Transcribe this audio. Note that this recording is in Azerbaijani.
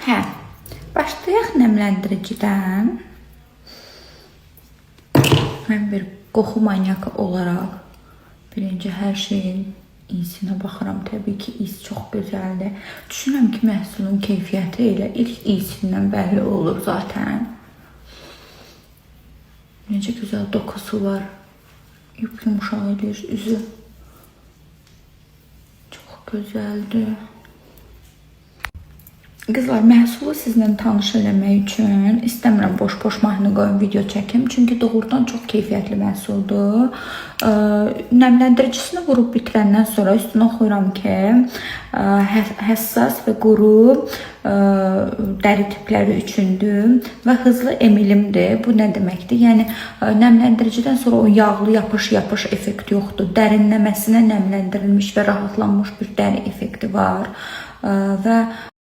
Hə, başlayaq nəmləndiricidən. Mən bir qoxu manyakı olaraq birinci hər şeyin isinə baxıram. Təbii ki, is çox gözəldir. Düşünürəm ki, məhsulun keyfiyyəti elə ilk isindən bəlli olur zaten. Necə gözəl dokusu var. Yumuşaq edir üzü. Çox gözəldir. Qızlar, məhsulu sizlə tanış eləmək üçün istəmirəm boş-boş mahnı qoyun video çəkim. Çünki doğrudan çox keyfiyyətli məhsuldur. Nəmləndiricisini vurub bitirəndən sonra üstünə oxuyuram ki, həssas və quru dəri tipləri üçündür və hızlı emilimdir. Bu nə deməkdir? Yəni, nəmləndiricidən sonra o yağlı yapış-yapış effekti yoxdur. Dərinləməsinə nəmləndirilmiş və rahatlanmış bir dəri effekti var. Və